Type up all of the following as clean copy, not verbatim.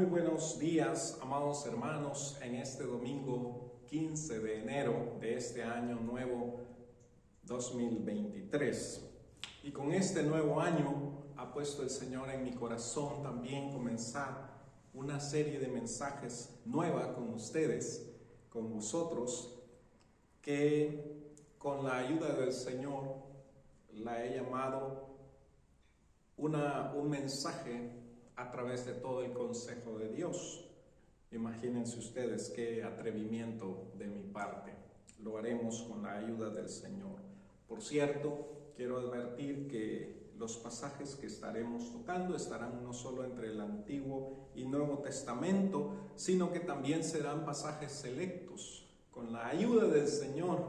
Muy buenos días, amados hermanos, en este domingo 15 de enero de este año nuevo 2023. Y con este nuevo año ha puesto el Señor en mi corazón también comenzar una serie de mensajes nueva con ustedes, con vosotros, que con la ayuda del Señor la he llamado un mensaje a través de todo el consejo de Dios. Imagínense ustedes qué atrevimiento de mi parte. Lo haremos con la ayuda del Señor. Por cierto, quiero advertir que los pasajes que estaremos tocando estarán no solo entre el Antiguo y Nuevo Testamento, sino que también serán pasajes selectos. Con la ayuda del Señor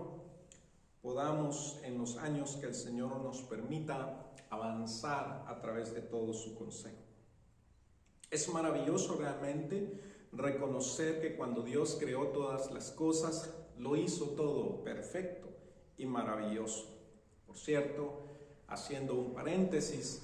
podamos en los años que el Señor nos permita avanzar a través de todo su consejo. Es maravilloso realmente reconocer que cuando Dios creó todas las cosas, lo hizo todo perfecto y maravilloso. Por cierto, haciendo un paréntesis,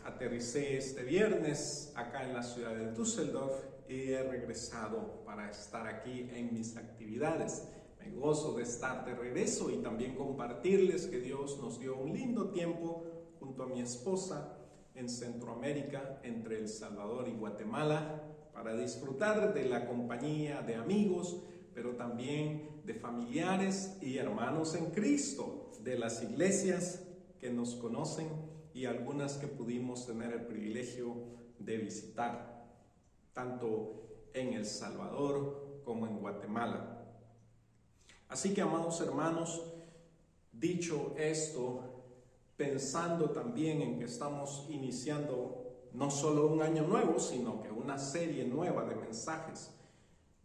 aterricé este viernes acá en la ciudad de Düsseldorf y he regresado para estar aquí en mis actividades. Me gozo de estar de regreso y también compartirles que Dios nos dio un lindo tiempo junto a mi esposa en Centroamérica, entre El Salvador y Guatemala, para disfrutar de la compañía de amigos, pero también de familiares y hermanos en Cristo, de las iglesias que nos conocen y algunas que pudimos tener el privilegio de visitar, tanto en El Salvador como en Guatemala. Así que, amados hermanos, dicho esto, pensando también en que estamos iniciando no solo un año nuevo, sino que una serie nueva de mensajes,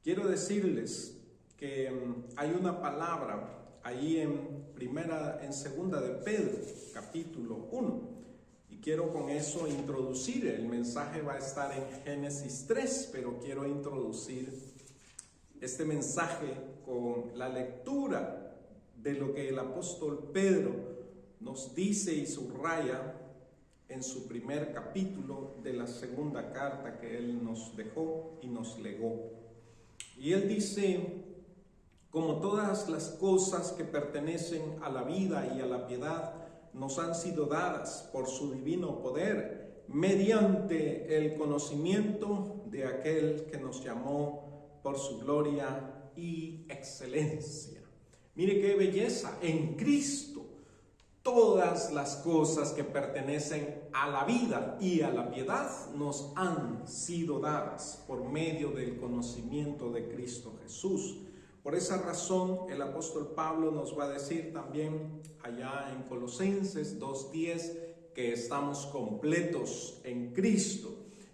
quiero decirles que hay una palabra ahí en segunda de Pedro, capítulo 1, y quiero con eso introducir. El mensaje va a estar en Génesis 3, pero quiero introducir este mensaje con la lectura de lo que el apóstol Pedro nos dice y subraya en su primer capítulo de la segunda carta que él nos dejó y nos legó. Y él dice: como todas las cosas que pertenecen a la vida y a la piedad nos han sido dadas por su divino poder, mediante el conocimiento de aquel que nos llamó por su gloria y excelencia. Mire qué belleza, en Cristo todas las cosas que pertenecen a la vida y a la piedad nos han sido dadas por medio del conocimiento de Cristo Jesús. Por esa razón, el apóstol Pablo nos va a decir también allá en Colosenses 2:10 que estamos completos en Cristo.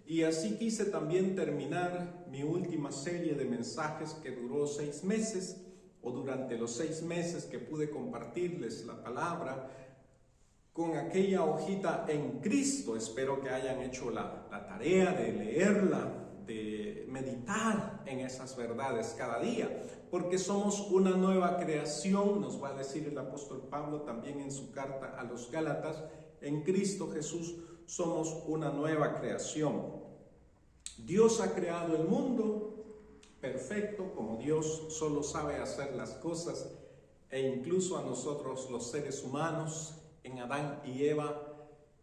Y así quise también terminar mi última serie de mensajes que duró 6 meses, o durante los 6 meses que pude compartirles la palabra, con aquella hojita en Cristo. Espero que hayan hecho la tarea de leerla, de meditar en esas verdades cada día, porque somos una nueva creación, nos va a decir el apóstol Pablo también en su carta a los Gálatas. En Cristo Jesús somos una nueva creación. Dios ha creado el mundo perfecto, como Dios solo sabe hacer las cosas, e incluso a nosotros los seres humanos en Adán y Eva,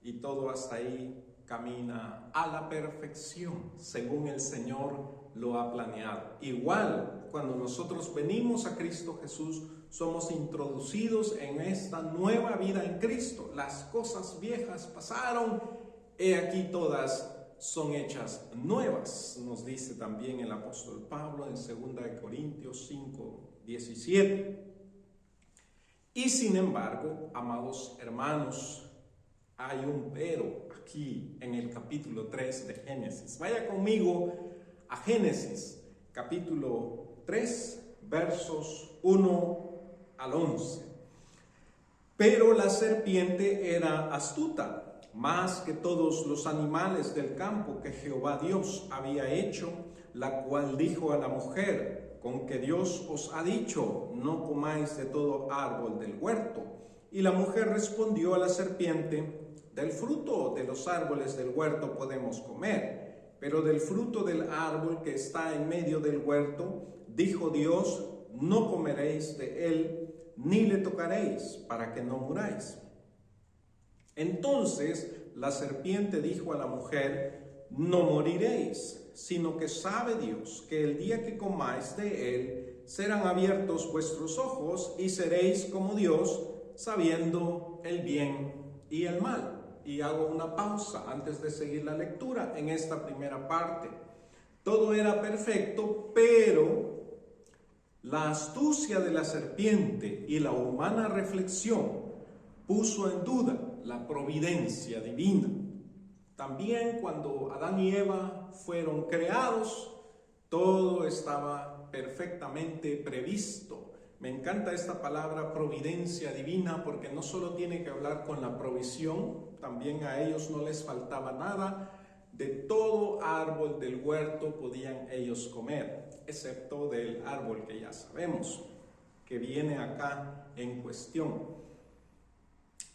y todo hasta ahí camina a la perfección según el Señor lo ha planeado. Igual, cuando nosotros venimos a Cristo Jesús, somos introducidos en esta nueva vida en Cristo. Las cosas viejas pasaron, he aquí todas son hechas nuevas, nos dice también el apóstol Pablo en 2 Corintios 5:17. Y sin embargo, amados hermanos, hay un pero aquí en el capítulo 3 de Génesis. Vaya conmigo a Génesis, capítulo 3, versos 1 al 11. Pero la serpiente era astuta, más que todos los animales del campo que Jehová Dios había hecho, la cual dijo a la mujer: con que Dios os ha dicho, no comáis de todo árbol del huerto. Y la mujer respondió a la serpiente: del fruto de los árboles del huerto podemos comer, Pero del fruto del árbol que está en medio del huerto, dijo Dios, no comeréis de él, ni le tocaréis, para que no muráis. Entonces la serpiente dijo a la mujer, no moriréis, sino que sabe Dios que el día que comáis de él, serán abiertos vuestros ojos y seréis como Dios, sabiendo el bien y el mal. Y hago una pausa antes de seguir la lectura en esta primera parte. Todo era perfecto, pero la astucia de la serpiente y la humana reflexión puso en duda la providencia divina. También cuando Adán y Eva fueron creados, todo estaba perfectamente previsto. Me encanta esta palabra providencia divina porque no solo tiene que hablar con la provisión, también a ellos no les faltaba nada. De todo árbol del huerto podían ellos comer, excepto del árbol que ya sabemos, que viene acá en cuestión.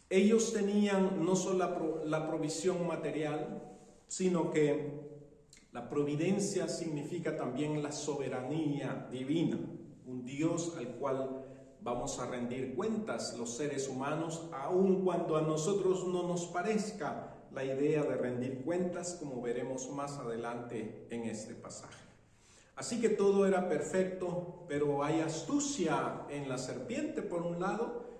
Ellos tenían no solo la provisión material, sino que la providencia significa también la soberanía divina, un Dios al cual vamos a rendir cuentas los seres humanos, aun cuando a nosotros no nos parezca la idea de rendir cuentas, como veremos más adelante en este pasaje. Así que todo era perfecto, pero hay astucia en la serpiente por un lado,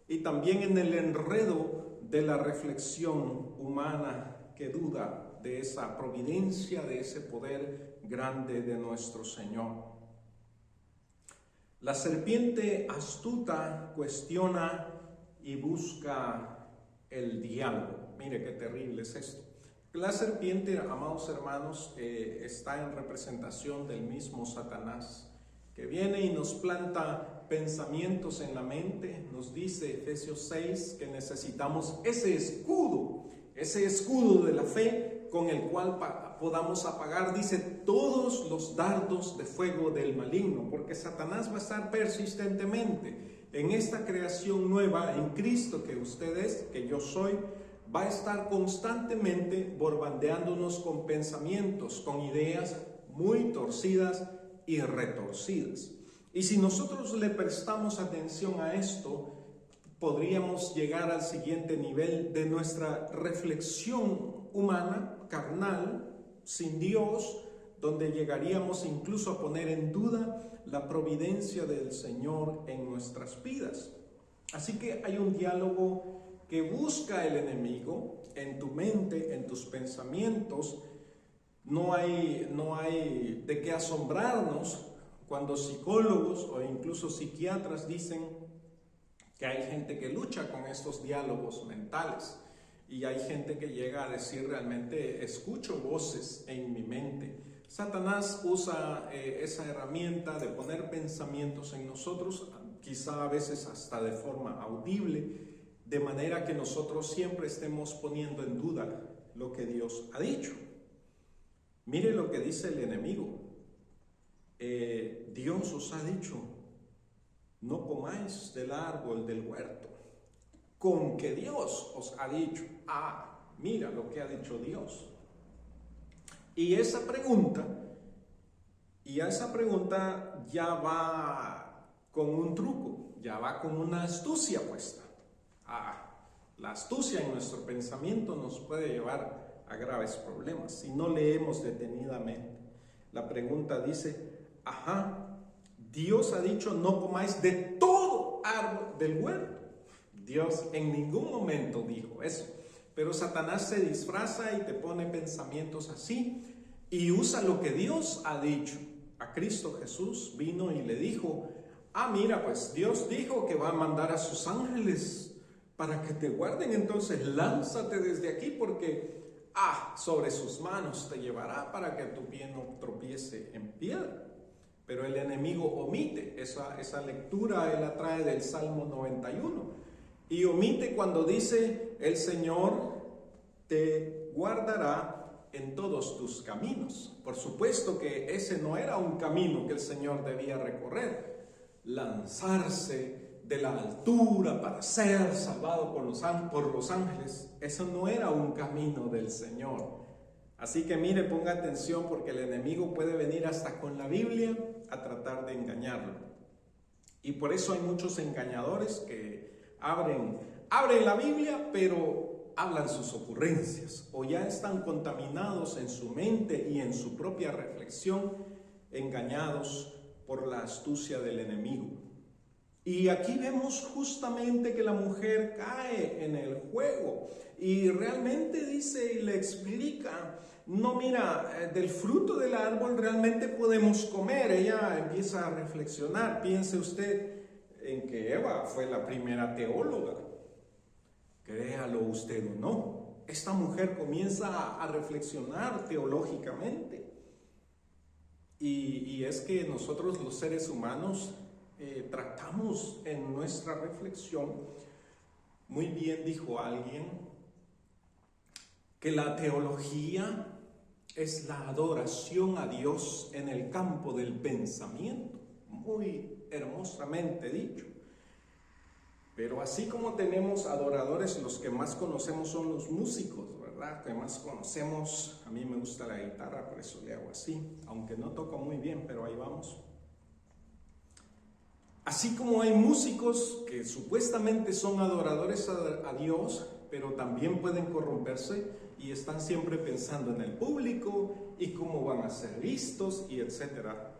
y también en el enredo de la reflexión humana que duda de esa providencia, de ese poder grande de nuestro Señor. La serpiente astuta cuestiona y busca el diálogo. Mire qué terrible es esto. La serpiente, amados hermanos, está en representación del mismo Satanás, que viene y nos planta pensamientos en la mente. Nos dice Efesios 6 que necesitamos ese escudo de la fe con el cual podamos apagar, dice, todos los dardos de fuego del maligno, porque Satanás va a estar persistentemente en esta creación nueva en Cristo que usted es, que yo soy, va a estar constantemente bombardeándonos con pensamientos, con ideas muy torcidas y retorcidas. Y si nosotros le prestamos atención a esto, podríamos llegar al siguiente nivel de nuestra reflexión humana, carnal, sin Dios, donde llegaríamos incluso a poner en duda la providencia del Señor en nuestras vidas. Así que hay un diálogo que busca el enemigo en tu mente, en tus pensamientos. No hay de qué asombrarnos cuando psicólogos o incluso psiquiatras dicen que hay gente que lucha con estos diálogos mentales y hay gente que llega a decir realmente escucho voces en mi mente. Satanás usa esa herramienta de poner pensamientos en nosotros, quizá a veces hasta de forma audible, de manera que nosotros siempre estemos poniendo en duda lo que Dios ha dicho. Mire lo que dice el enemigo. Dios os ha dicho, no comáis del árbol del huerto. Con que Dios os ha dicho, mira lo que ha dicho Dios. Y a esa pregunta ya va con un truco, ya va con una astucia puesta. La astucia en nuestro pensamiento nos puede llevar a graves problemas si no leemos detenidamente. La pregunta dice, Dios ha dicho no comáis de todo árbol del huerto. Dios en ningún momento dijo eso, pero Satanás se disfraza y te pone pensamientos así y usa lo que Dios ha dicho. A Cristo Jesús vino y le dijo, mira, pues Dios dijo que va a mandar a sus ángeles para que te guarden, entonces lánzate desde aquí porque sobre sus manos te llevará para que tu pie no tropiece en piedra. Pero el enemigo omite esa lectura, él la trae del Salmo 91 y omite cuando dice el Señor te guardará en todos tus caminos. Por supuesto que ese no era un camino que el Señor debía recorrer, lanzarse de la altura para ser salvado por los ángeles. Eso no era un camino del Señor. Así que mire, ponga atención porque el enemigo puede venir hasta con la Biblia a tratar de engañarlo. Y por eso hay muchos engañadores que abren la Biblia, pero hablan sus ocurrencias o ya están contaminados en su mente y en su propia reflexión, engañados por la astucia del enemigo. Y aquí vemos justamente que la mujer cae en el juego y realmente dice y le explica, no, mira, del fruto del árbol realmente podemos comer. Ella empieza a reflexionar. Piense usted en que Eva fue la primera teóloga. Créalo usted o no. Esta mujer comienza a reflexionar teológicamente. Y es que nosotros los seres humanos tratamos en nuestra reflexión, muy bien dijo alguien, que la teología es la adoración a Dios en el campo del pensamiento. Muy hermosamente dicho. Pero así como tenemos adoradores, los que más conocemos son los músicos, ¿verdad? Que más conocemos, a mí me gusta la guitarra, por eso le hago así, aunque no toco muy bien, pero ahí vamos. Así como hay músicos que supuestamente son adoradores a Dios, pero también pueden corromperse y están siempre pensando en el público y cómo van a ser vistos y etcétera.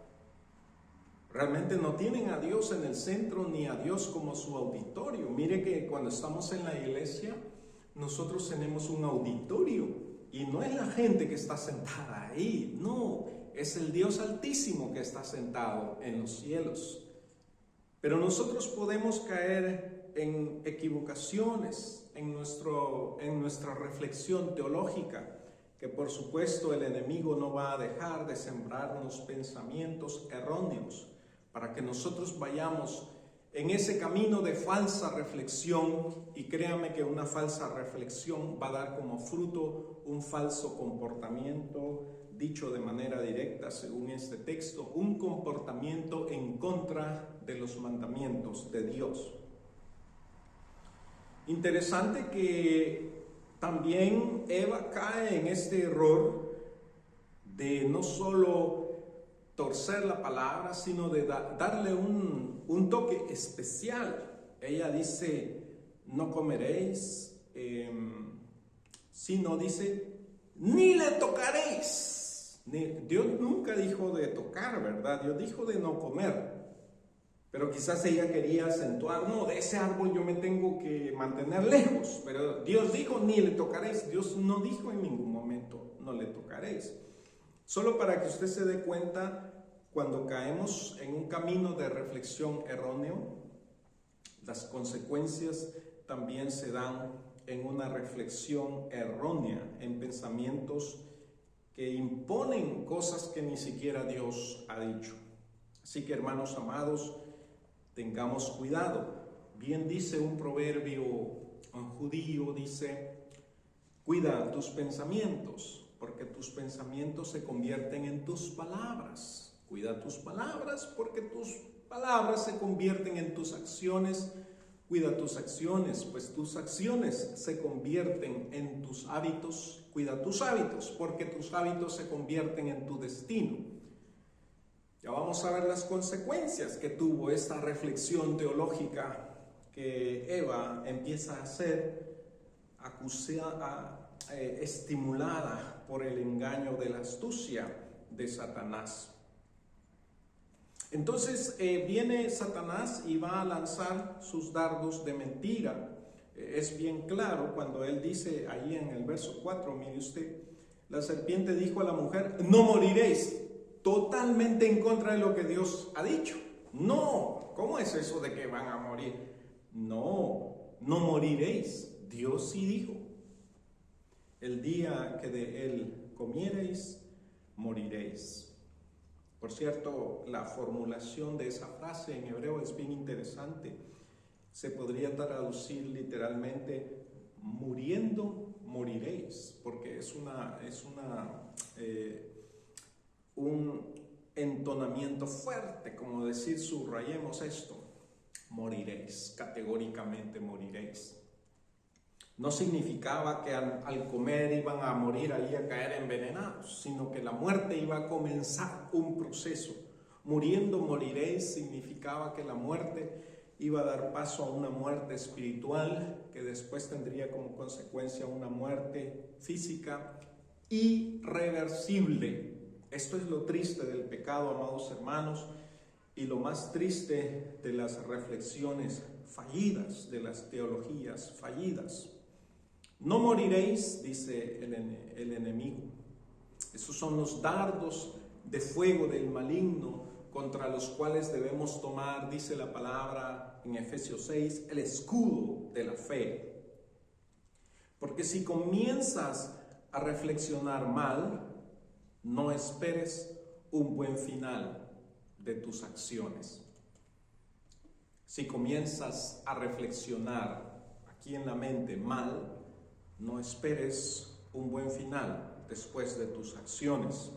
Realmente no tienen a Dios en el centro ni a Dios como su auditorio. Mire que cuando estamos en la iglesia, nosotros tenemos un auditorio y no es la gente que está sentada ahí, no, es el Dios Altísimo que está sentado en los cielos. Pero nosotros podemos caer en equivocaciones en nuestra reflexión teológica, que por supuesto el enemigo no va a dejar de sembrarnos pensamientos erróneos para que nosotros vayamos en ese camino de falsa reflexión, y créame que una falsa reflexión va a dar como fruto un falso comportamiento, dicho de manera directa según este texto, un comportamiento en contra de los mandamientos de Dios. Interesante que también Eva cae en este error de no solo torcer la palabra, sino de darle un toque especial. Ella dice, no comeréis, sino dice, ni le tocaréis. Dios nunca dijo de tocar, ¿verdad? Dios dijo de no comer. Pero quizás ella quería acentuar, no, de ese árbol yo me tengo que mantener lejos. Pero Dios dijo, ni le tocaréis. Dios no dijo en ningún momento, no le tocaréis. Solo para que usted se dé cuenta, cuando caemos en un camino de reflexión erróneo, las consecuencias también se dan en una reflexión errónea, en pensamientos que imponen cosas que ni siquiera Dios ha dicho. Así que, hermanos amados, tengamos cuidado. Bien dice un proverbio judío, dice, cuida tus pensamientos, porque tus pensamientos se convierten en tus palabras. Cuida tus palabras, porque tus palabras se convierten en tus acciones. Cuida tus acciones, pues tus acciones se convierten en tus hábitos. Cuida tus hábitos, porque tus hábitos se convierten en tu destino. Ya vamos a ver las consecuencias que tuvo esta reflexión teológica que Eva empieza a hacer, estimulada por el engaño de la astucia de Satanás. Entonces viene Satanás y va a lanzar sus dardos de mentira. Es bien claro cuando él dice ahí en el verso 4, mire usted, la serpiente dijo a la mujer, no moriréis, totalmente en contra de lo que Dios ha dicho. No, ¿cómo es eso de que van a morir? No, no moriréis, Dios sí dijo, el día que de él comiereis, moriréis. Por cierto, la formulación de esa frase en hebreo es bien interesante. Se podría traducir literalmente, muriendo moriréis, porque es un entonamiento fuerte, como decir, subrayemos esto, moriréis, categóricamente moriréis. No significaba que al comer iban a morir ahí a caer envenenados, sino que la muerte iba a comenzar un proceso. Muriendo moriréis significaba que la muerte iba a dar paso a una muerte espiritual, que después tendría como consecuencia una muerte física irreversible. Esto es lo triste del pecado, amados hermanos, y lo más triste de las reflexiones fallidas, de las teologías fallidas. No moriréis, dice el enemigo. Esos son los dardos de fuego del maligno contra los cuales debemos tomar, dice la palabra en Efesios 6, el escudo de la fe. Porque si comienzas a reflexionar mal, no esperes un buen final de tus acciones. Si comienzas a reflexionar aquí en la mente mal, no esperes un buen final después de tus acciones.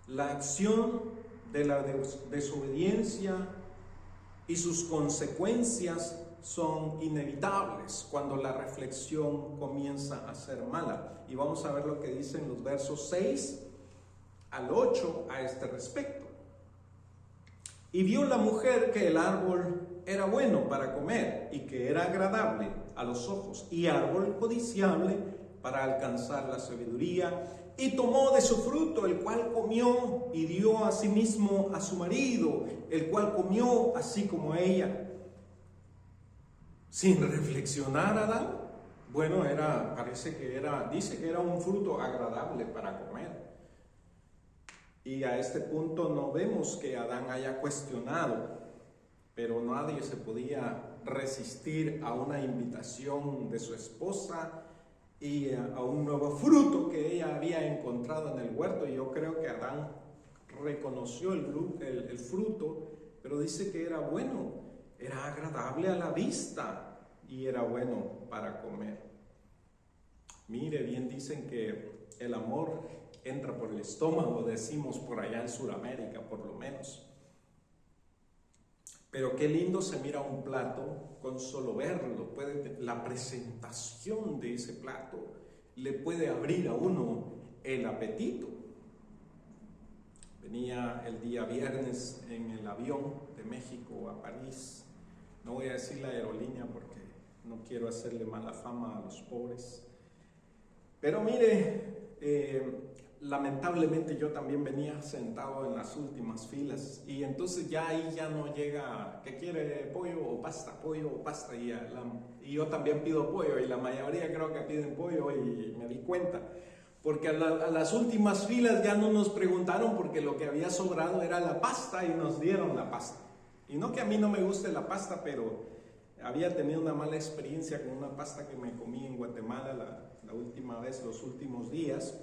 La acción de la desobediencia y sus consecuencias son inevitables cuando la reflexión comienza a ser mala. Y vamos a ver lo que dicen los versos 6 al 8 a este respecto. Y vio la mujer que el árbol era bueno para comer y que era agradable a los ojos y árbol codiciable para alcanzar la sabiduría, y tomó de su fruto, el cual comió y dio asimismo a su marido, el cual comió así como ella. Sin reflexionar, Adán, bueno, dice que era un fruto agradable para comer. Y a este punto no vemos que Adán haya cuestionado, pero nadie se podía resistir a una invitación de su esposa y a un nuevo fruto que ella había encontrado en el huerto. Y yo creo que Adán reconoció el fruto, pero dice que era bueno, era agradable a la vista y era bueno para comer. Mire, bien dicen que el amor entra por el estómago, decimos por allá en Sudamérica por lo menos. Pero qué lindo se mira un plato con solo verlo. La presentación de ese plato le puede abrir a uno el apetito. Venía el día viernes en el avión de México a París. No voy a decir la aerolínea porque no quiero hacerle mala fama a los pobres. Pero mire, lamentablemente yo también venía sentado en las últimas filas y entonces ya ahí ya no llega, ¿qué quiere? ¿Pollo o pasta? Pollo o pasta. Y yo también pido pollo y la mayoría creo que piden pollo, y me di cuenta. Porque a las últimas filas ya no nos preguntaron porque lo que había sobrado era la pasta y nos dieron la pasta. Y no que a mí no me guste la pasta, pero había tenido una mala experiencia con una pasta que me comí en Guatemala la última vez, los últimos días.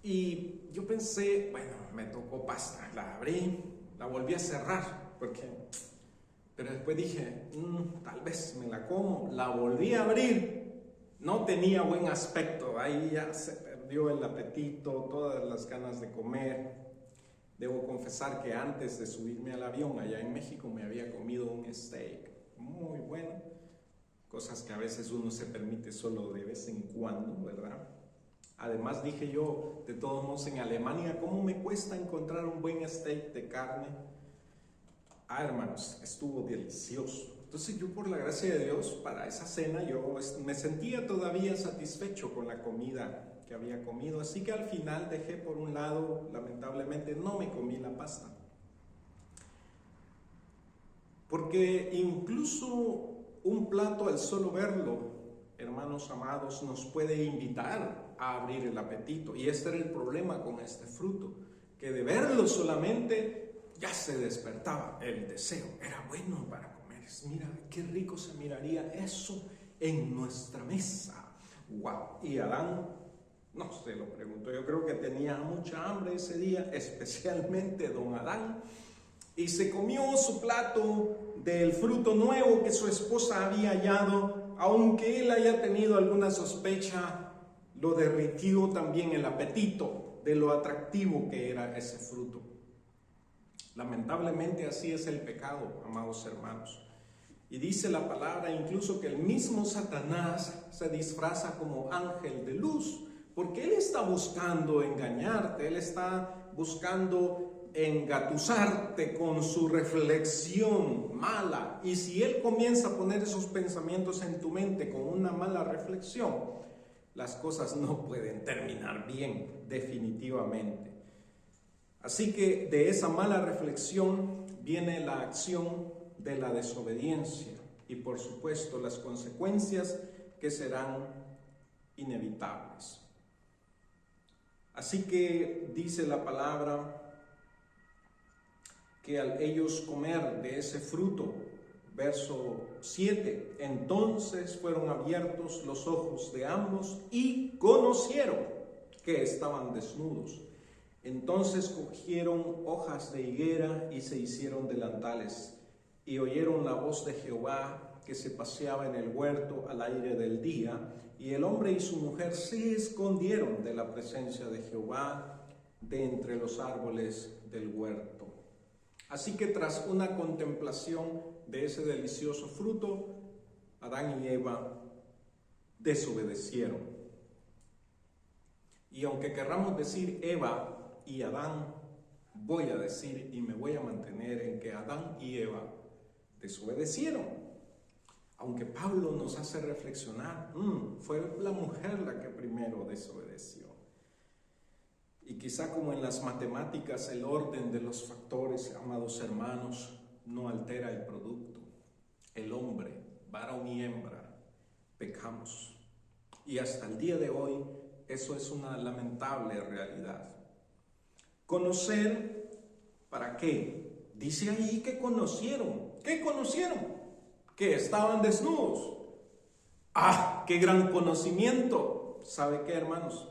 Y yo pensé, bueno, me tocó pasta, la abrí, la volví a cerrar, pero después dije, tal vez me la como, la volví a abrir, no tenía buen aspecto, ahí ya se perdió el apetito, todas las ganas de comer. Debo confesar que antes de subirme al avión allá en México me había comido un steak muy bueno, cosas que a veces uno se permite solo de vez en cuando, ¿verdad? Además dije yo, de todos modos en Alemania, ¿cómo me cuesta encontrar un buen steak de carne? Hermanos, estuvo delicioso. Entonces yo, por la gracia de Dios, para esa cena yo me sentía todavía satisfecho con la comida que había comido, así que al final dejé por un lado, lamentablemente no me comí la pasta. Porque incluso un plato, al solo verlo, hermanos amados, nos puede invitar a abrir el apetito. Y este era el problema con este fruto, que de verlo solamente ya se despertaba el deseo. Era bueno para comer. Mira, qué rico se miraría eso en nuestra mesa. ¡Wow! Y Adán, no se lo pregunto, yo creo que tenía mucha hambre ese día, especialmente don Adán, y se comió su plato del fruto nuevo que su esposa había hallado. Aunque él haya tenido alguna sospecha, lo derritió también el apetito de lo atractivo que era ese fruto. Lamentablemente así es el pecado, amados hermanos. Y dice la palabra incluso que el mismo Satanás se disfraza como ángel de luz, porque él está buscando engañarte, él está buscando engatusarte con su reflexión mala. Y si él comienza a poner esos pensamientos en tu mente con una mala reflexión, las cosas no pueden terminar bien, definitivamente. Así que de esa mala reflexión viene la acción de la desobediencia y por supuesto las consecuencias que serán inevitables. Así que dice la palabra que al ellos comer de ese fruto, verso 7, entonces fueron abiertos los ojos de ambos y conocieron que estaban desnudos. Entonces cogieron hojas de higuera y se hicieron delantales, y oyeron la voz de Jehová que se paseaba en el huerto al aire del día, y el hombre y su mujer se escondieron de la presencia de Jehová de entre los árboles del huerto. Así que tras una contemplación de ese delicioso fruto, Adán y Eva desobedecieron. Y aunque querramos decir Eva y Adán, voy a decir y me voy a mantener en que Adán y Eva desobedecieron. Aunque Pablo nos hace reflexionar, fue la mujer la que primero desobedeció. Y quizá como en las matemáticas el orden de los factores, amados hermanos, no altera el producto. El hombre, varón y hembra, pecamos. Y hasta el día de hoy eso es una lamentable realidad. Conocer, ¿para qué? Dice ahí que conocieron. ¿Qué conocieron? Que estaban desnudos. ¡Ah, qué gran conocimiento! ¿Sabe qué, hermanos?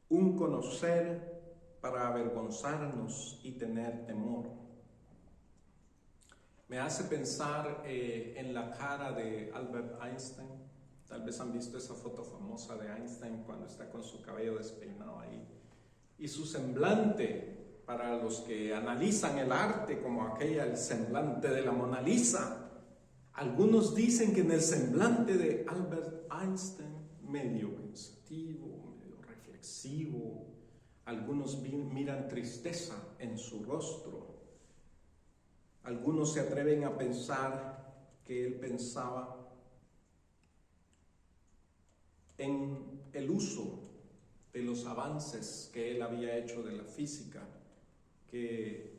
Un conocer para avergonzarnos y tener temor. Me hace pensar en la cara de Albert Einstein. Tal vez han visto esa foto famosa de Einstein cuando está con su cabello despeinado ahí. Y su semblante, para los que analizan el arte como el semblante de la Mona Lisa, algunos dicen que en el semblante de Albert Einstein, medio pensativo, medio reflexivo, algunos miran tristeza en su rostro. Algunos se atreven a pensar que él pensaba en el uso de los avances que él había hecho de la física, que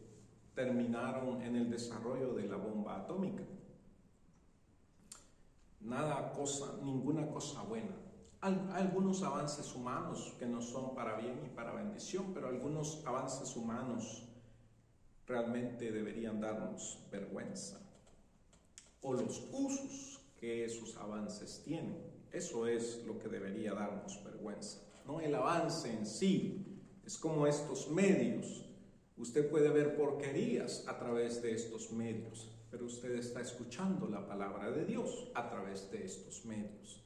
terminaron en el desarrollo de la bomba atómica. Ninguna cosa buena. Algunos avances humanos que no son para bien y para bendición, pero algunos avances humanos realmente deberían darnos vergüenza. O los usos que esos avances tienen. Eso es lo que debería darnos vergüenza. No el avance en sí, es como estos medios. Usted puede ver porquerías a través de estos medios, pero usted está escuchando la palabra de Dios a través de estos medios.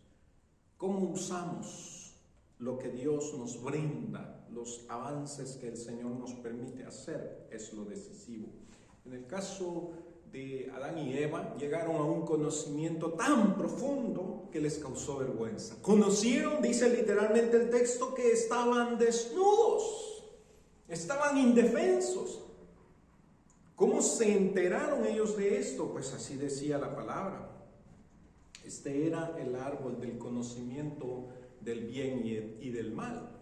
¿Cómo usamos lo que Dios nos brinda? Los avances que el Señor nos permite hacer es lo decisivo. En el caso de Adán y Eva, llegaron a un conocimiento tan profundo que les causó vergüenza. Conocieron, dice literalmente el texto, que estaban desnudos, estaban indefensos. ¿Cómo se enteraron ellos de esto? Pues así decía la palabra. Este era el árbol del conocimiento del bien y del mal.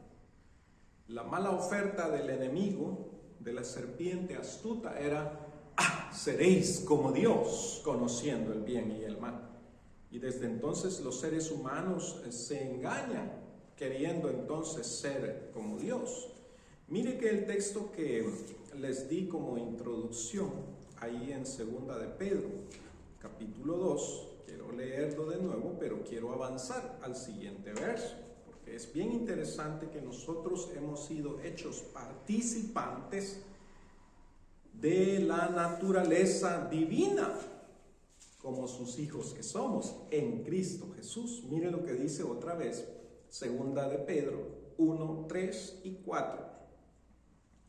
La mala oferta del enemigo, de la serpiente astuta, era: seréis como Dios, conociendo el bien y el mal. Y desde entonces los seres humanos se engañan, queriendo entonces ser como Dios. Mire que el texto que les di como introducción, ahí en 2 de Pedro, capítulo 2, quiero leerlo de nuevo, pero quiero avanzar al siguiente verso, porque es bien interesante que nosotros hemos sido hechos participantes de la naturaleza divina, como sus hijos que somos, en Cristo Jesús. Mire lo que dice otra vez, 2 de Pedro 1, 3 y 4.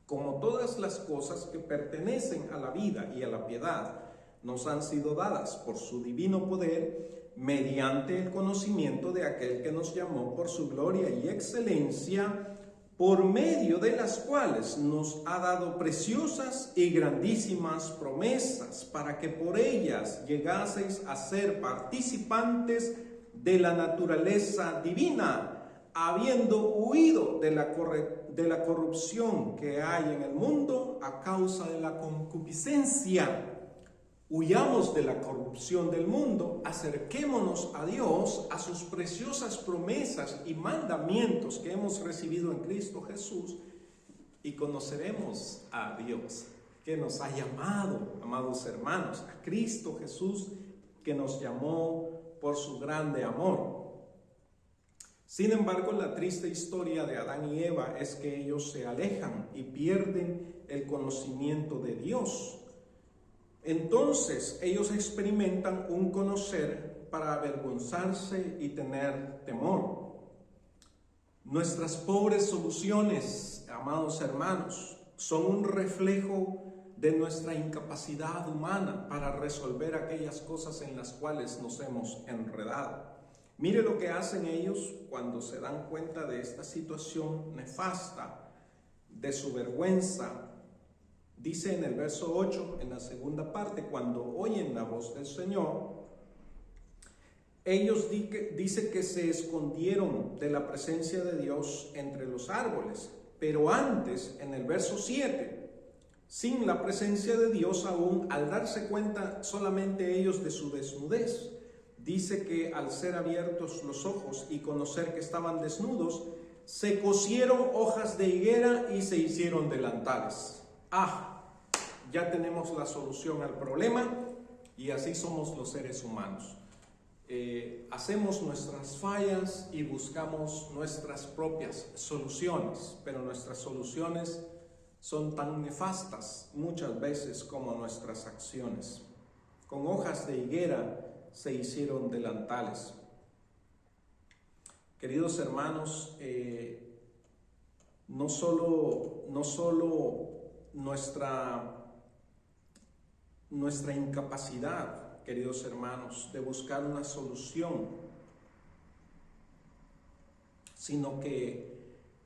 Como todas las cosas que pertenecen a la vida y a la piedad nos han sido dadas por su divino poder mediante el conocimiento de aquel que nos llamó por su gloria y excelencia, por medio de las cuales nos ha dado preciosas y grandísimas promesas, para que por ellas llegaseis a ser participantes de la naturaleza divina, habiendo huido de la corrupción que hay en el mundo a causa de la concupiscencia. Huyamos de la corrupción del mundo, acerquémonos a Dios, a sus preciosas promesas y mandamientos que hemos recibido en Cristo Jesús, y conoceremos a Dios, que nos ha llamado, amados hermanos, a Cristo Jesús, que nos llamó por su grande amor. Sin embargo, la triste historia de Adán y Eva es que ellos se alejan y pierden el conocimiento de Dios. Entonces ellos experimentan un conocer para avergonzarse y tener temor. Nuestras pobres soluciones, amados hermanos, son un reflejo de nuestra incapacidad humana para resolver aquellas cosas en las cuales nos hemos enredado. Mire lo que hacen ellos cuando se dan cuenta de esta situación nefasta, de su vergüenza. Dice en el verso 8, en la segunda parte, cuando oyen la voz del Señor, ellos dice que se escondieron de la presencia de Dios entre los árboles. Pero antes, en el verso 7, sin la presencia de Dios aún, al darse cuenta solamente ellos de su desnudez, dice que al ser abiertos los ojos y conocer que estaban desnudos, se cosieron hojas de higuera y se hicieron delantales. Ya tenemos la solución al problema, y así somos los seres humanos. Hacemos nuestras fallas y buscamos nuestras propias soluciones, pero nuestras soluciones son tan nefastas muchas veces como nuestras acciones. Con hojas de higuera se hicieron delantales. Queridos hermanos, no solo nuestra incapacidad, queridos hermanos, de buscar una solución, sino que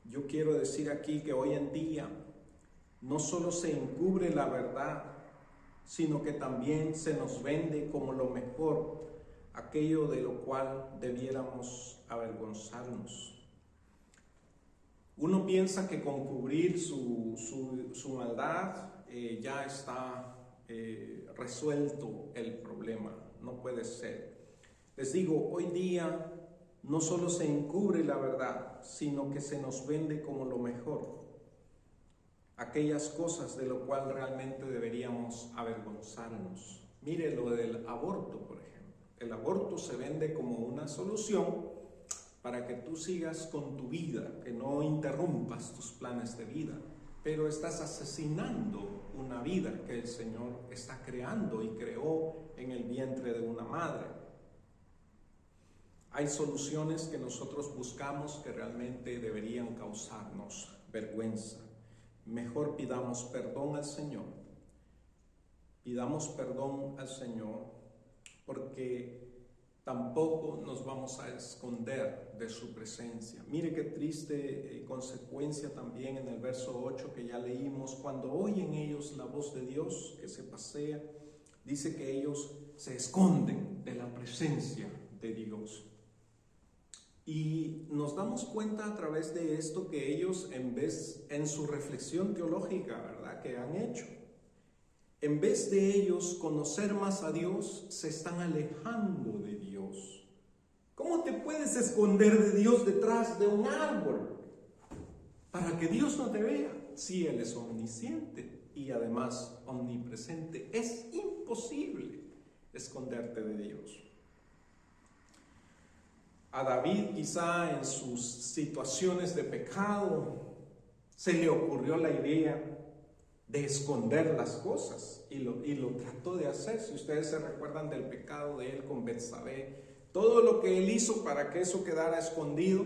yo quiero decir aquí que hoy en día no solo se encubre la verdad, sino que también se nos vende como lo mejor, aquello de lo cual debiéramos avergonzarnos. Uno piensa que con cubrir su maldad ya está resuelto el problema. No puede ser. Les digo, hoy día no solo se encubre la verdad, sino que se nos vende como lo mejor, aquellas cosas de lo cual realmente deberíamos avergonzarnos. Mire lo del aborto, por ejemplo. El aborto se vende como una solución para que tú sigas con tu vida, que no interrumpas tus planes de vida, pero estás asesinando una vida que el Señor está creando y creó en el vientre de una madre. Hay soluciones que nosotros buscamos que realmente deberían causarnos vergüenza. Mejor pidamos perdón al Señor. Pidamos perdón al Señor, porque tampoco nos vamos a esconder de su presencia. Mire qué triste consecuencia también en el verso 8 que ya leímos. Cuando oyen ellos la voz de Dios que se pasea, dice que ellos se esconden de la presencia de Dios. Y nos damos cuenta a través de esto que ellos, en su reflexión teológica, ¿verdad?, que han hecho, en vez de ellos conocer más a Dios, se están alejando de Dios. ¿Cómo te puedes esconder de Dios detrás de un árbol para que Dios no te vea? Si Él es omnisciente y además omnipresente, es imposible esconderte de Dios. A David, quizá en sus situaciones de pecado, se le ocurrió la idea de esconder las cosas y lo trató de hacer. Si ustedes se recuerdan del pecado de él con Betsabé, todo lo que él hizo para que eso quedara escondido,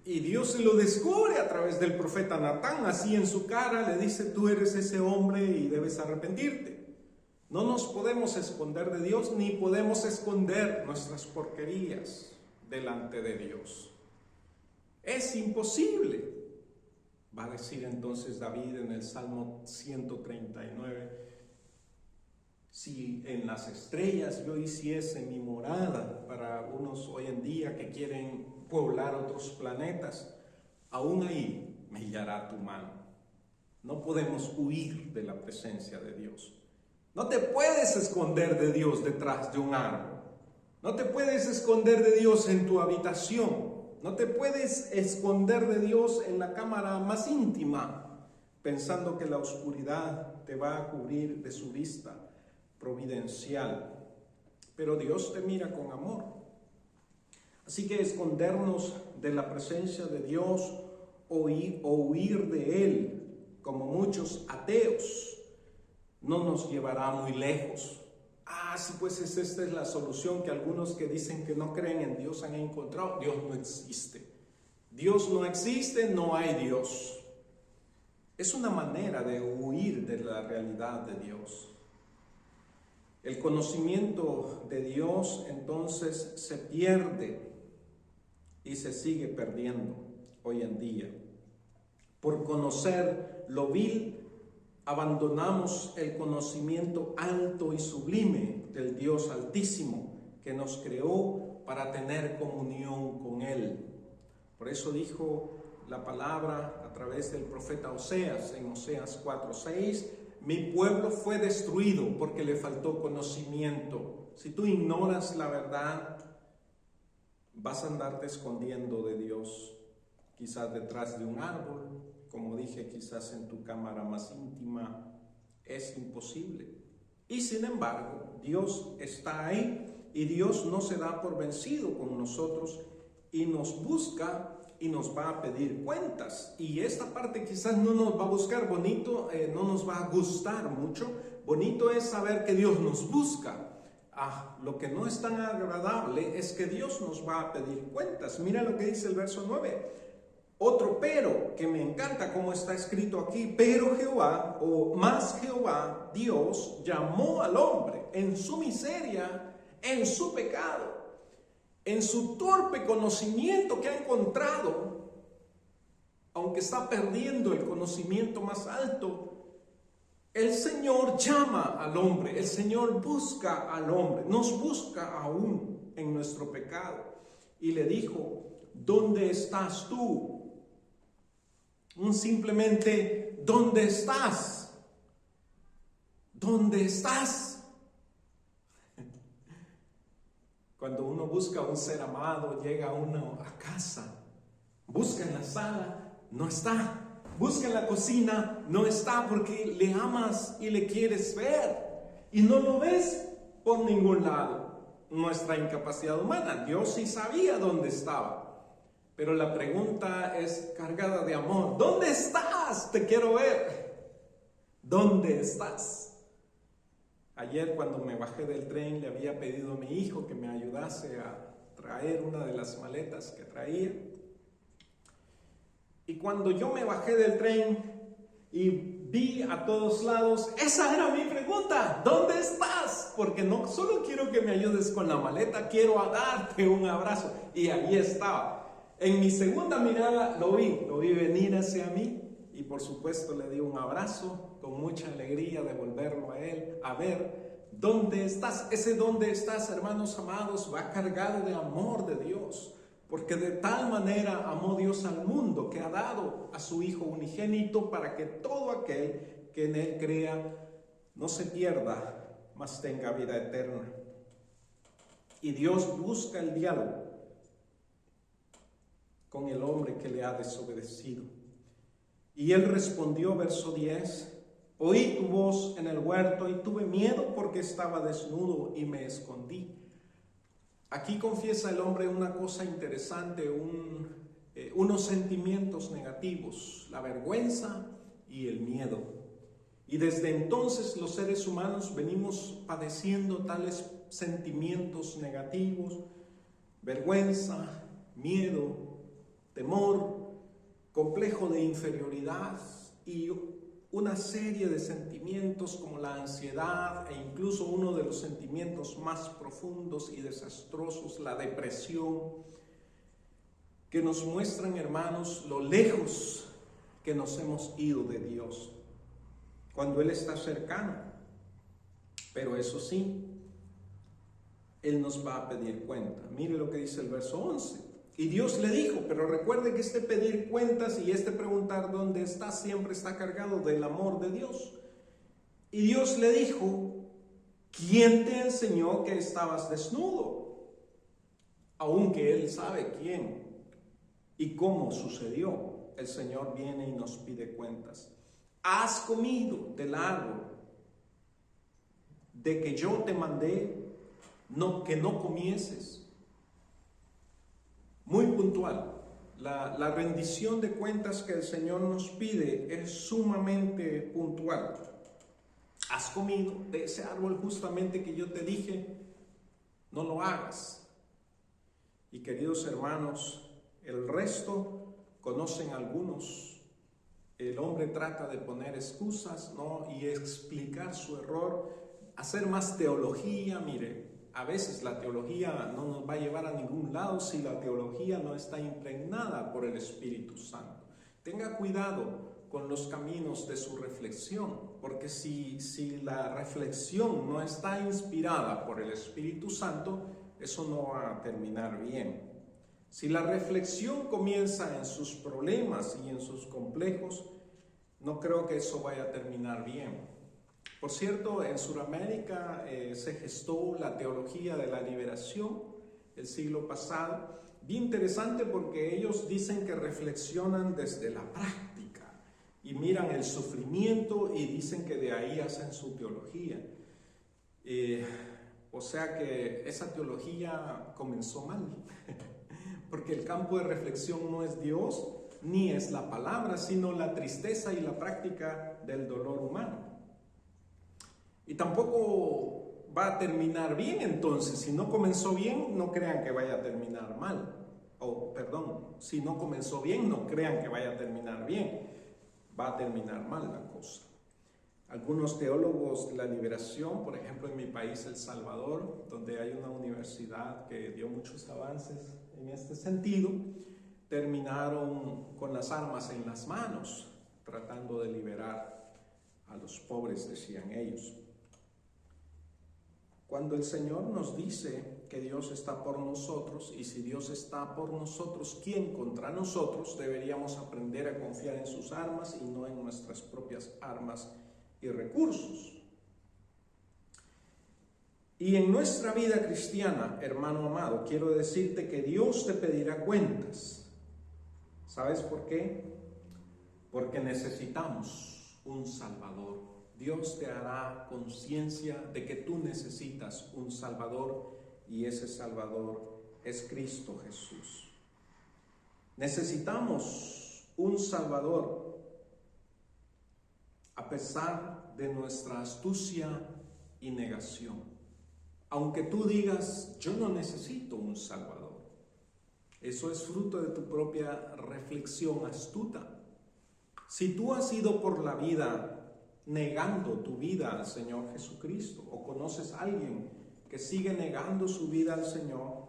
y Dios se lo descubre a través del profeta Natán, así en su cara le dice: tú eres ese hombre y debes arrepentirte. No nos podemos esconder de Dios, ni podemos esconder nuestras porquerías delante de Dios. Es imposible. Va a decir entonces David en el Salmo 139, si en las estrellas yo hiciese mi morada, para unos hoy en día que quieren poblar otros planetas, aún ahí me guiará tu mano. No podemos huir de la presencia de Dios. No te puedes esconder de Dios detrás de un árbol. No te puedes esconder de Dios en tu habitación. No te puedes esconder de Dios en la cámara más íntima, pensando que la oscuridad te va a cubrir de su vista providencial. Pero Dios te mira con amor. Así que escondernos de la presencia de Dios o huir de Él, como muchos ateos, no nos llevará muy lejos. Sí, pues esta es la solución que algunos que dicen que no creen en Dios han encontrado. Dios no existe. Dios no existe, no hay Dios. Es una manera de huir de la realidad de Dios. El conocimiento de Dios entonces se pierde y se sigue perdiendo hoy en día. Por conocer lo vil, abandonamos el conocimiento alto y sublime del Dios Altísimo que nos creó para tener comunión con Él. Por eso dijo la palabra a través del profeta Oseas en Oseas 4:6, mi pueblo fue destruido porque le faltó conocimiento. Si tú ignoras la verdad, vas a andarte escondiendo de Dios, quizás detrás de un árbol, como dije, quizás en tu cámara más íntima. Es imposible. Y sin embargo, Dios está ahí y Dios no se da por vencido con nosotros y nos busca y nos va a pedir cuentas. Y esta parte quizás no nos va a buscar bonito, no nos va a gustar mucho. Bonito es saber que Dios nos busca. Lo que no es tan agradable es que Dios nos va a pedir cuentas. Mira lo que dice el verso 9. Otro pero que me encanta como está escrito aquí, pero Jehová, o más Jehová, Dios, llamó al hombre en su miseria, en su pecado, en su torpe conocimiento que ha encontrado, aunque está perdiendo el conocimiento más alto. El Señor llama al hombre, el Señor busca al hombre, nos busca aún en nuestro pecado. Y le dijo, ¿dónde estás tú? Simplemente, ¿dónde estás? ¿Dónde estás? Cuando uno busca a un ser amado, llega uno a casa, busca en la sala, no está. Busca en la cocina, no está, porque le amas y le quieres ver y no lo ves por ningún lado. Nuestra incapacidad humana. Dios sí sabía dónde estaba. Pero la pregunta es cargada de amor. ¿Dónde estás? Te quiero ver. ¿Dónde estás? Ayer cuando me bajé del tren le había pedido a mi hijo que me ayudase a traer una de las maletas que traía. Y cuando yo me bajé del tren y vi a todos lados, esa era mi pregunta. ¿Dónde estás? Porque no solo quiero que me ayudes con la maleta, quiero darte un abrazo. Y ahí estaba. En mi segunda mirada lo vi venir hacia mí y por supuesto le di un abrazo con mucha alegría de volverlo a él, a ver dónde estás. Ese dónde estás, hermanos amados, va cargado de amor de Dios, porque de tal manera amó Dios al mundo que ha dado a su Hijo unigénito para que todo aquel que en Él crea no se pierda, mas tenga vida eterna. Y Dios busca el diálogo con el hombre que le ha desobedecido. Y él respondió, verso 10, oí tu voz en el huerto y tuve miedo porque estaba desnudo y me escondí. Aquí confiesa el hombre una cosa interesante, unos sentimientos negativos, la vergüenza y el miedo. Y desde entonces los seres humanos venimos padeciendo tales sentimientos negativos, vergüenza, miedo, temor, complejo de inferioridad y una serie de sentimientos como la ansiedad e incluso uno de los sentimientos más profundos y desastrosos, la depresión, que nos muestran, hermanos, lo lejos que nos hemos ido de Dios, cuando Él está cercano. Pero eso sí, Él nos va a pedir cuenta. Mire lo que dice el verso 11. Y Dios le dijo, pero recuerde que este pedir cuentas y este preguntar dónde está siempre está cargado del amor de Dios. Y Dios le dijo, ¿quién te enseñó que estabas desnudo? Aunque Él sabe quién y cómo sucedió, el Señor viene y nos pide cuentas. ¿Has comido del árbol de que yo te mandé que no comieses? Muy puntual. La rendición de cuentas que el Señor nos pide es sumamente puntual. ¿Has comido de ese árbol justamente que yo te dije? No lo hagas. Y queridos hermanos, el resto conocen algunos. El hombre trata de poner excusas, ¿no? Y explicar su error, hacer más teología. Mire, a veces la teología no nos va a llevar a ningún lado si la teología no está impregnada por el Espíritu Santo. Tenga cuidado con los caminos de su reflexión, porque si la reflexión no está inspirada por el Espíritu Santo, eso no va a terminar bien. Si la reflexión comienza en sus problemas y en sus complejos, no creo que eso vaya a terminar bien. Por cierto, en Sudamérica se gestó la teología de la liberación el siglo pasado. Bien interesante porque ellos dicen que reflexionan desde la práctica y miran el sufrimiento y dicen que de ahí hacen su teología. O sea que esa teología comenzó mal, porque el campo de reflexión no es Dios ni es la palabra, sino la tristeza y la práctica del dolor humano. Y tampoco va a terminar bien entonces. Si no comenzó bien, no crean que vaya a terminar mal. Si no comenzó bien, no crean que vaya a terminar bien. Va a terminar mal la cosa. Algunos teólogos de la liberación, por ejemplo en mi país, El Salvador, donde hay una universidad que dio muchos avances en este sentido, terminaron con las armas en las manos, tratando de liberar a los pobres, decían ellos. Cuando el Señor nos dice que Dios está por nosotros, y si Dios está por nosotros, ¿quién contra nosotros? Deberíamos aprender a confiar en sus armas y no en nuestras propias armas y recursos. Y en nuestra vida cristiana, hermano amado, quiero decirte que Dios te pedirá cuentas. ¿Sabes por qué? Porque necesitamos un Salvador. Dios te hará conciencia de que tú necesitas un Salvador y ese Salvador es Cristo Jesús. Necesitamos un Salvador a pesar de nuestra astucia y negación. Aunque tú digas, yo no necesito un Salvador, eso es fruto de tu propia reflexión astuta. Si tú has ido por la vida negando tu vida al Señor Jesucristo, o conoces a alguien que sigue negando su vida al Señor,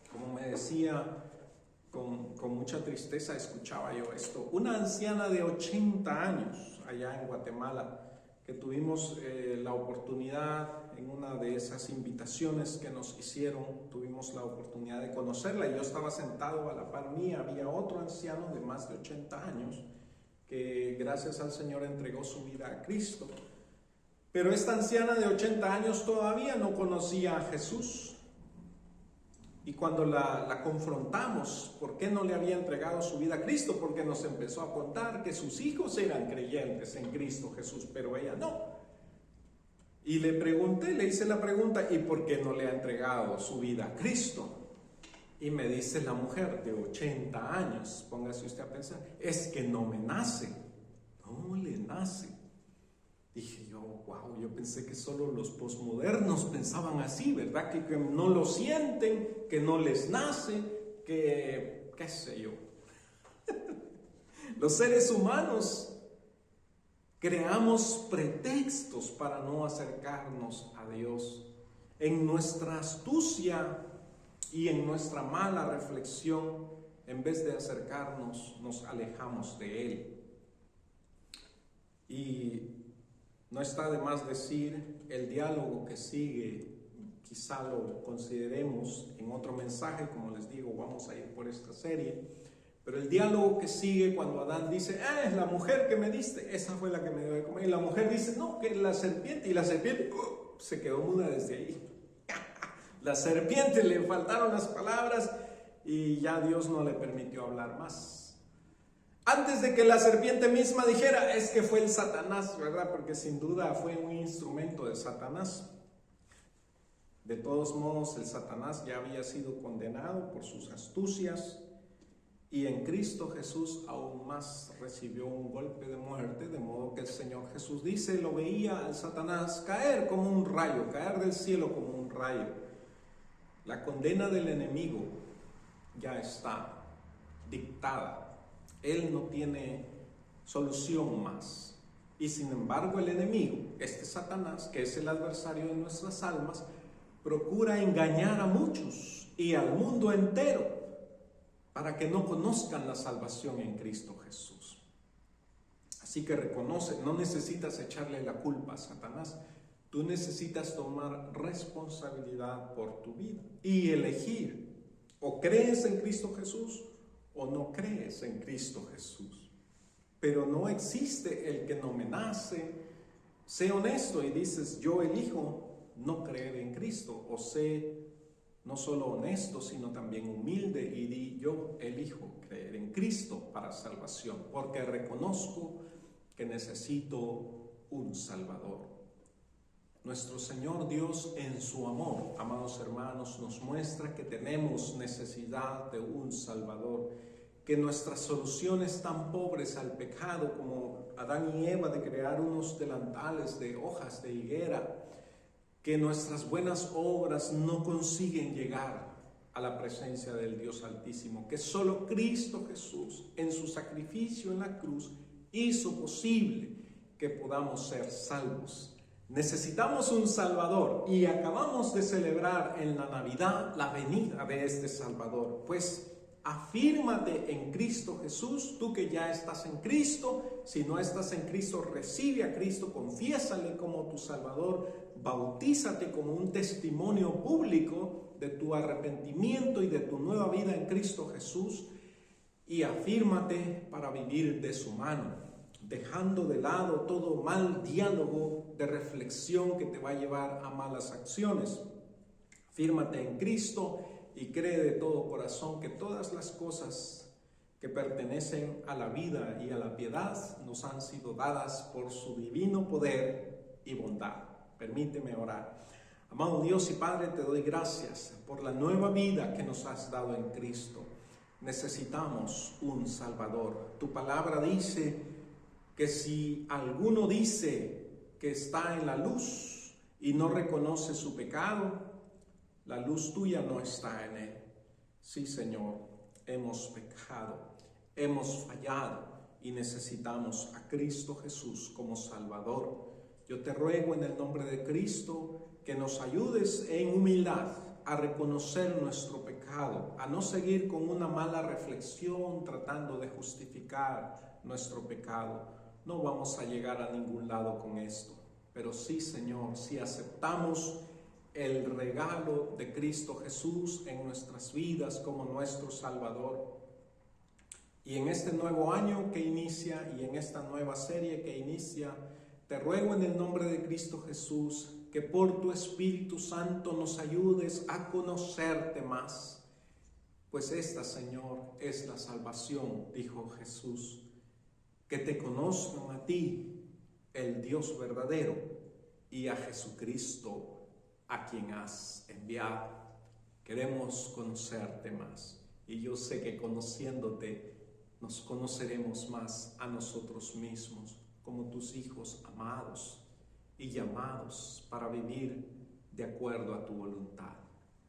como me decía, con mucha tristeza escuchaba yo esto, una anciana de 80 años allá en Guatemala, que tuvimos la oportunidad en una de esas invitaciones que nos hicieron, tuvimos la oportunidad de conocerla, y yo estaba sentado a la par mía, había otro anciano de más de 80 años, que gracias al Señor entregó su vida a Cristo. Pero esta anciana de 80 años todavía no conocía a Jesús. Y cuando la confrontamos, ¿por qué no le había entregado su vida a Cristo? Porque nos empezó a contar que sus hijos eran creyentes en Cristo Jesús, pero ella no. Y le hice la pregunta, ¿y por qué no le ha entregado su vida a Cristo? Y me dice la mujer de 80 años, póngase usted a pensar, es que no me nace, no le nace. Dije yo, wow, yo pensé que solo los posmodernos pensaban así, ¿verdad? Que no lo sienten, que no les nace, que qué sé yo. Los seres humanos creamos pretextos para no acercarnos a Dios. En nuestra astucia y en nuestra mala reflexión, en vez de acercarnos, nos alejamos de Él. Y no está de más decir, el diálogo que sigue, quizá lo consideremos en otro mensaje, como les digo, vamos a ir por esta serie, pero el diálogo que sigue cuando Adán dice, es la mujer que me diste, esa fue la que me dio de comer, y la mujer dice, no, que la serpiente, y la serpiente se quedó muda desde ahí. La serpiente le faltaron las palabras y ya Dios no le permitió hablar más. Antes de que la serpiente misma dijera, es que fue el Satanás, ¿verdad? Porque sin duda fue un instrumento de Satanás. De todos modos, el Satanás ya había sido condenado por sus astucias y en Cristo Jesús aún más recibió un golpe de muerte, de modo que el Señor Jesús dice, lo veía al Satanás caer como un rayo, caer del cielo como un rayo. La condena del enemigo ya está dictada. Él no tiene solución más. Y sin embargo el enemigo, este Satanás, que es el adversario de nuestras almas, procura engañar a muchos y al mundo entero para que no conozcan la salvación en Cristo Jesús. Así que reconoce, no necesitas echarle la culpa a Satanás. Tú necesitas tomar responsabilidad por tu vida y elegir, o crees en Cristo Jesús o no crees en Cristo Jesús. Pero no existe el que no me nace. Sé honesto y dices, yo elijo no creer en Cristo, o sé no solo honesto, sino también humilde y di, yo elijo creer en Cristo para salvación, porque reconozco que necesito un Salvador. Nuestro Señor Dios en su amor, amados hermanos, nos muestra que tenemos necesidad de un Salvador, que nuestras soluciones tan pobres al pecado como Adán y Eva de crear unos delantales de hojas de higuera, que nuestras buenas obras no consiguen llegar a la presencia del Dios Altísimo, que solo Cristo Jesús en su sacrificio en la cruz hizo posible que podamos ser salvos. Necesitamos un Salvador y acabamos de celebrar en la Navidad la venida de este Salvador. Pues afírmate en Cristo Jesús, tú que ya estás en Cristo. Si no estás en Cristo, recibe a Cristo, confiésale como tu Salvador, bautízate como un testimonio público de tu arrepentimiento y de tu nueva vida en Cristo Jesús y afírmate para vivir de su mano, dejando de lado todo mal diálogo de reflexión que te va a llevar a malas acciones. Fírmate en Cristo y cree de todo corazón que todas las cosas que pertenecen a la vida y a la piedad nos han sido dadas por su divino poder y bondad. Permíteme orar. Amado Dios y Padre, te doy gracias por la nueva vida que nos has dado en Cristo. Necesitamos un Salvador. Tu palabra dice que si alguno dice que está en la luz y no reconoce su pecado, la luz tuya no está en él. Sí, Señor, hemos pecado, hemos fallado y necesitamos a Cristo Jesús como Salvador. Yo te ruego en el nombre de Cristo que nos ayudes en humildad a reconocer nuestro pecado, a no seguir con una mala reflexión tratando de justificar nuestro pecado. No vamos a llegar a ningún lado con esto, pero sí, Señor, si aceptamos el regalo de Cristo Jesús en nuestras vidas como nuestro Salvador. Y en este nuevo año que inicia y en esta nueva serie que inicia, te ruego en el nombre de Cristo Jesús que por tu Espíritu Santo nos ayudes a conocerte más. Pues esta, Señor, es la salvación, dijo Jesús, que te conozcan a ti, el Dios verdadero, y a Jesucristo, a quien has enviado. Queremos conocerte más y yo sé que conociéndote nos conoceremos más a nosotros mismos como tus hijos amados y llamados para vivir de acuerdo a tu voluntad.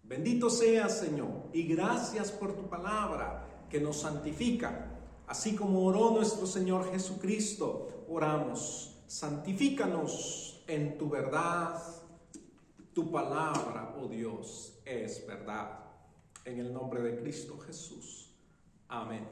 Bendito seas, Señor, y gracias por tu palabra que nos santifica. Así como oró nuestro Señor Jesucristo, oramos Santifícanos en tu verdad. Tu palabra, oh Dios, es verdad. En el nombre de Cristo Jesús. Amén.